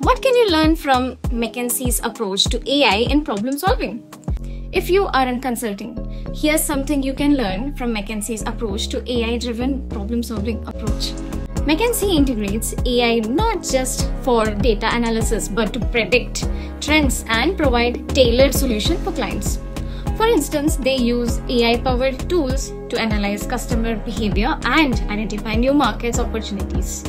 What can you learn from McKinsey's approach to AI in problem solving? If you are in consulting, here's something you can learn from McKinsey's approach to AI-driven problem solving approach. McKinsey integrates AI not just for data analysis but to predict trends and provide tailored solutions for clients. For instance, they use AI-powered tools to analyze customer behavior and identify new market opportunities,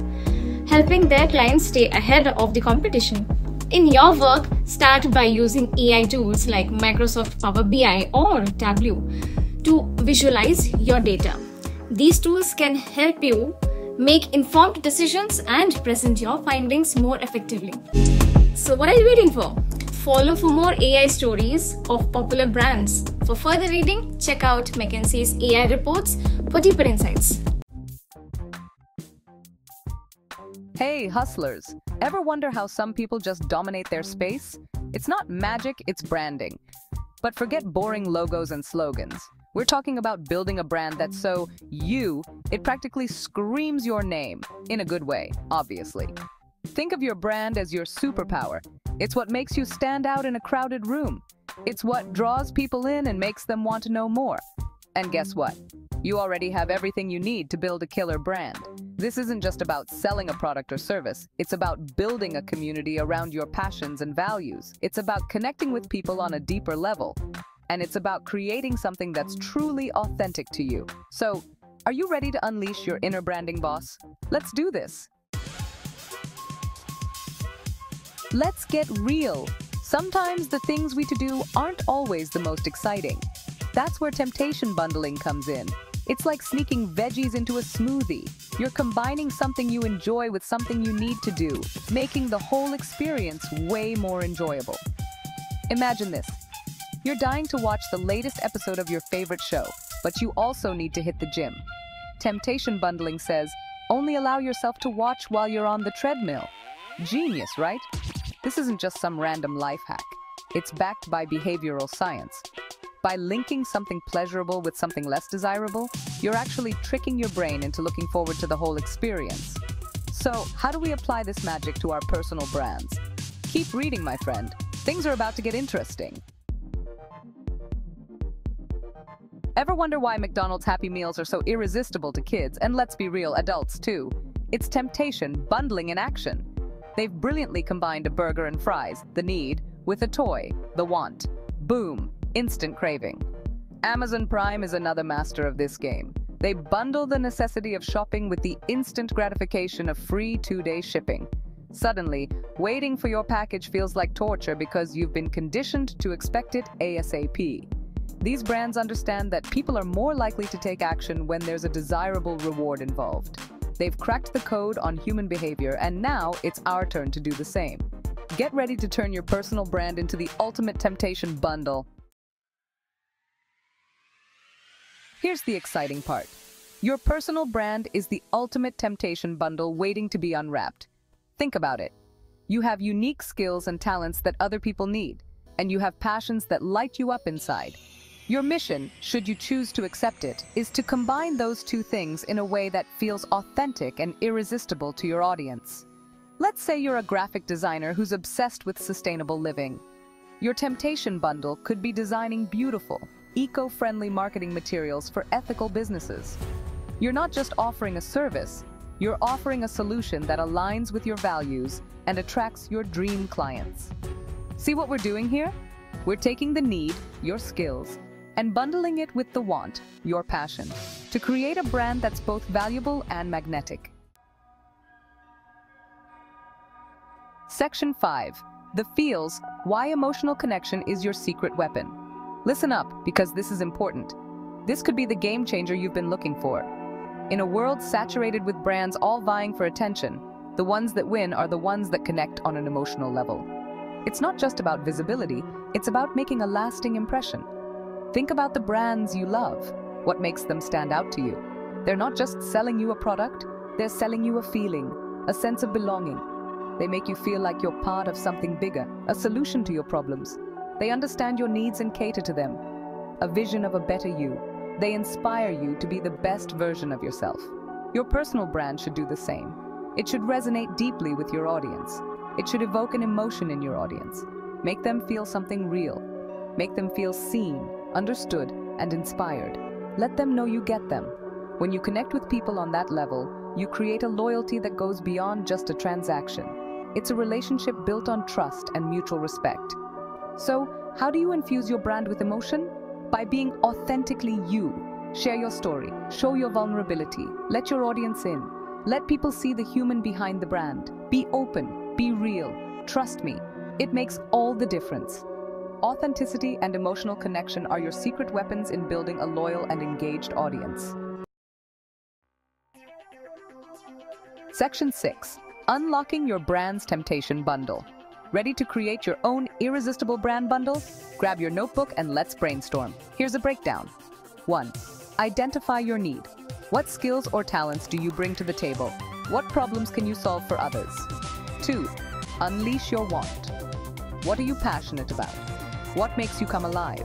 helping their clients stay ahead of the competition. In your work, start by using AI tools like Microsoft Power BI or Tableau to visualize your data. These tools can help you make informed decisions and present your findings more effectively. So what are you waiting for? Follow for more AI stories of popular brands. For further reading, check out McKinsey's AI reports for deeper insights. Hey, hustlers! Ever wonder how some people just dominate their space? It's not magic, it's branding. But forget boring logos and slogans. We're talking about building a brand that's so you, it practically screams your name. In a good way, obviously. Think of your brand as your superpower. It's what makes you stand out in a crowded room. It's what draws people in and makes them want to know more. And guess what? You already have everything you need to build a killer brand. This isn't just about selling a product or service. It's about building a community around your passions and values. It's about connecting with people on a deeper level. And it's about creating something that's truly authentic to you. So, are you ready to unleash your inner branding boss? Let's do this. Let's get real. Sometimes the things we do aren't always the most exciting. That's where temptation bundling comes in. It's like sneaking veggies into a smoothie. You're combining something you enjoy with something you need to do, making the whole experience way more enjoyable. Imagine this. You're dying to watch the latest episode of your favorite show, but you also need to hit the gym. Temptation bundling says, only allow yourself to watch while you're on the treadmill. Genius, right? This isn't just some random life hack. It's backed by behavioral science. By linking something pleasurable with something less desirable, you're actually tricking your brain into looking forward to the whole experience. So, how do we apply this magic to our personal brands? Keep reading, my friend. Things are about to get interesting. Ever wonder why McDonald's Happy Meals are so irresistible to kids, and let's be real, adults too? It's temptation bundling in action. They've brilliantly combined a burger and fries, the need, with a toy, the want. Boom! Instant craving. Amazon Prime is another master of this game. They bundle the necessity of shopping with the instant gratification of free 2-day shipping. Suddenly, waiting for your package feels like torture because you've been conditioned to expect it ASAP. These brands understand that people are more likely to take action when there's a desirable reward involved. They've cracked the code on human behavior, and now it's our turn to do the same. Get ready to turn your personal brand into the ultimate temptation bundle. Here's the exciting part. Your personal brand is the ultimate temptation bundle waiting to be unwrapped. Think about it. You have unique skills and talents that other people need, and you have passions that light you up inside. Your mission, should you choose to accept it, is to combine those two things in a way that feels authentic and irresistible to your audience. Let's say you're a graphic designer who's obsessed with sustainable living. Your temptation bundle could be designing beautiful, eco-friendly marketing materials for ethical businesses. You're not just offering a service, you're offering a solution that aligns with your values and attracts your dream clients. See what we're doing here? We're taking the need, your skills, and bundling it with the want, your passion, to create a brand that's both valuable and magnetic. Section 5. The feels, why emotional connection is your secret weapon. Listen up, because this is important. This could be the game changer you've been looking for. In a world saturated with brands all vying for attention, the ones that win are the ones that connect on an emotional level. It's not just about visibility, it's about making a lasting impression. Think about the brands you love. What makes them stand out to you? They're not just selling you a product, they're selling you a feeling, a sense of belonging. They make you feel like you're part of something bigger, a solution to your problems. They understand your needs and cater to them. A vision of a better you. They inspire you to be the best version of yourself. Your personal brand should do the same. It should resonate deeply with your audience. It should evoke an emotion in your audience. Make them feel something real. Make them feel seen, understood, and inspired. Let them know you get them. When you connect with people on that level, you create a loyalty that goes beyond just a transaction. It's a relationship built on trust and mutual respect. So, how do you infuse your brand with emotion? By being authentically you. Share your story, show your vulnerability, let your audience in. Let people see the human behind the brand. Be open, be real. Trust me, it makes all the difference. Authenticity and emotional connection are your secret weapons in building a loyal and engaged audience. Section 6. Unlocking your brand's temptation bundle. Ready to create your own irresistible brand bundle? Grab your notebook and let's brainstorm. Here's a breakdown. 1. Identify your need. What skills or talents do you bring to the table? What problems can you solve for others? 2. Unleash your want. What are you passionate about? What makes you come alive?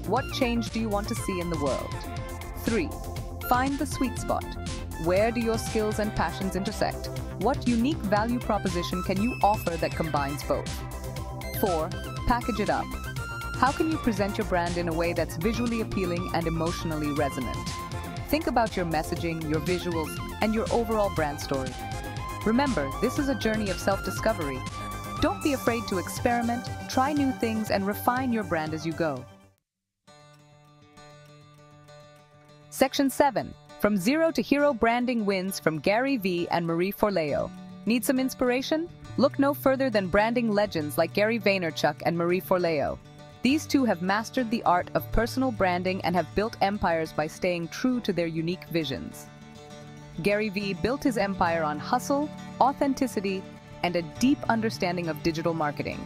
What change do you want to see in the world? 3. Find the sweet spot. Where do your skills and passions intersect? What unique value proposition can you offer that combines both? 4. Package it up. How can you present your brand in a way that's visually appealing and emotionally resonant? Think about your messaging, your visuals, and your overall brand story. Remember, this is a journey of self-discovery. Don't be afraid to experiment, try new things, and refine your brand as you go. Section 7. From Zero to Hero Branding Wins from Gary Vee and Marie Forleo. Need some inspiration? Look no further than branding legends like Gary Vaynerchuk and Marie Forleo. These two have mastered the art of personal branding and have built empires by staying true to their unique visions. Gary Vee built his empire on hustle, authenticity, and a deep understanding of digital marketing.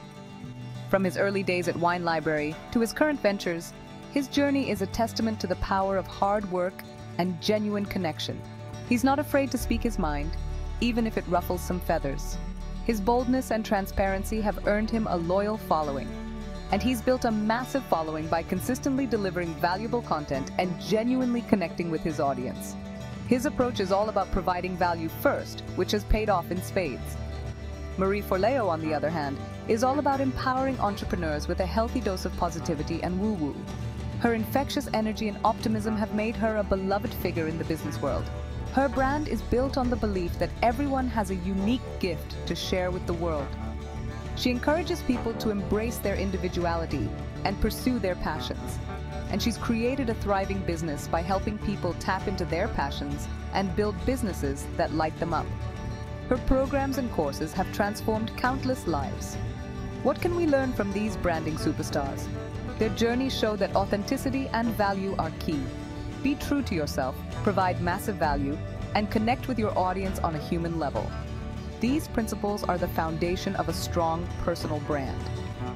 From his early days at Wine Library to his current ventures, his journey is a testament to the power of hard work and genuine connection. He's not afraid to speak his mind, even if it ruffles some feathers. His boldness and transparency have earned him a loyal following, and he's built a massive following by consistently delivering valuable content and genuinely connecting with his audience. His approach is all about providing value first, which has paid off in spades. Marie Forleo, on the other hand, is all about empowering entrepreneurs with a healthy dose of positivity and woo-woo. Her infectious energy and optimism have made her a beloved figure in the business world. Her brand is built on the belief that everyone has a unique gift to share with the world. She encourages people to embrace their individuality and pursue their passions. And she's created a thriving business by helping people tap into their passions and build businesses that light them up. Her programs and courses have transformed countless lives. What can we learn from these branding superstars? Their journeys show that authenticity and value are key. Be true to yourself, provide massive value, and connect with your audience on a human level. These principles are the foundation of a strong personal brand.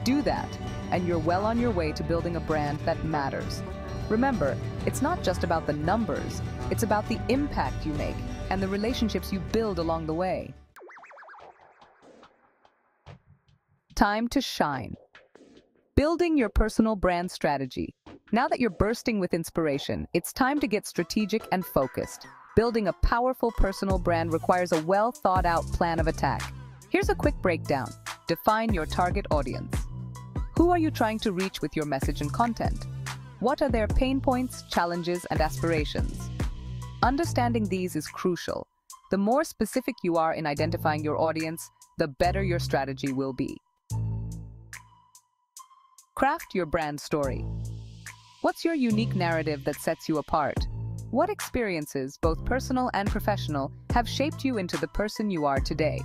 Do that, and you're well on your way to building a brand that matters. Remember, it's not just about the numbers, it's about the impact you make and the relationships you build along the way. Time to shine. Building your personal brand strategy. Now that you're bursting with inspiration, it's time to get strategic and focused. Building a powerful personal brand requires a well-thought-out plan of attack. Here's a quick breakdown. Define your target audience. Who are you trying to reach with your message and content? What are their pain points, challenges, and aspirations? Understanding these is crucial. The more specific you are in identifying your audience, the better your strategy will be. Craft your brand story. What's your unique narrative that sets you apart? What experiences, both personal and professional, have shaped you into the person you are today?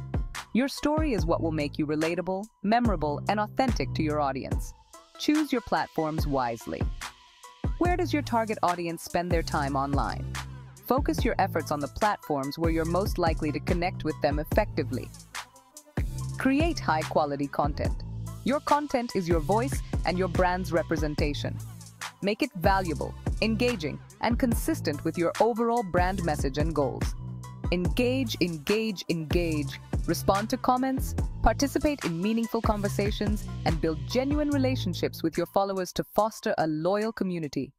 Your story is what will make you relatable, memorable, and authentic to your audience. Choose your platforms wisely. Where does your target audience spend their time online? Focus your efforts on the platforms where you're most likely to connect with them effectively. Create high-quality content. Your content is your voice and your brand's representation. Make it valuable, engaging, and consistent with your overall brand message and goals. Engage, engage, engage. Respond to comments, participate in meaningful conversations, and build genuine relationships with your followers to foster a loyal community.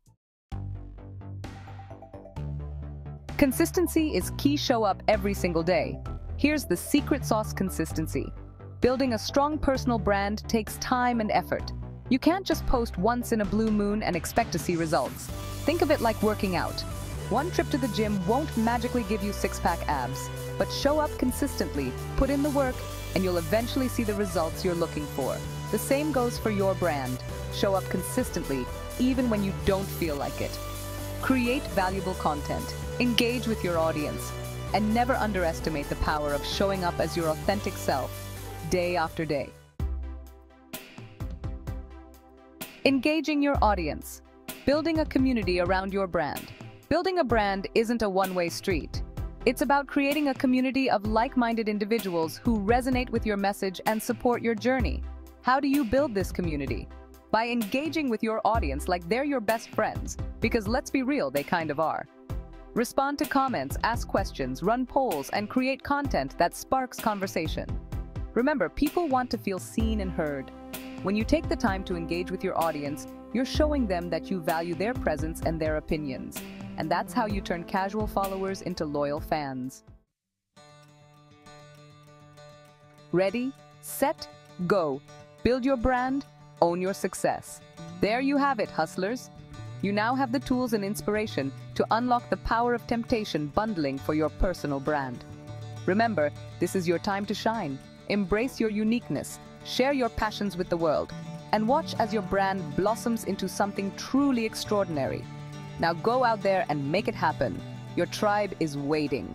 Consistency is key. Show up every single day. Here's the secret sauce: consistency. Building a strong personal brand takes time and effort. You can't just post once in a blue moon and expect to see results. Think of it like working out. One trip to the gym won't magically give you six-pack abs, but show up consistently, put in the work, and you'll eventually see the results you're looking for. The same goes for your brand. Show up consistently, even when you don't feel like it. Create valuable content, engage with your audience, and never underestimate the power of showing up as your authentic self, day after day. Engaging your audience. Building a community around your brand. Building a brand isn't a one-way street. It's about creating a community of like-minded individuals who resonate with your message and support your journey. How do you build this community? By engaging with your audience like they're your best friends, because let's be real, they kind of are. Respond to comments, ask questions, run polls, and create content that sparks conversation. Remember, people want to feel seen and heard. When you take the time to engage with your audience, you're showing them that you value their presence and their opinions. And that's how you turn casual followers into loyal fans. Ready, set, go. Build your brand, own your success. There you have it, hustlers. You now have the tools and inspiration to unlock the power of temptation bundling for your personal brand. Remember, this is your time to shine. Embrace your uniqueness. Share your passions with the world, and watch as your brand blossoms into something truly extraordinary. Now go out there and make it happen. Your tribe is waiting.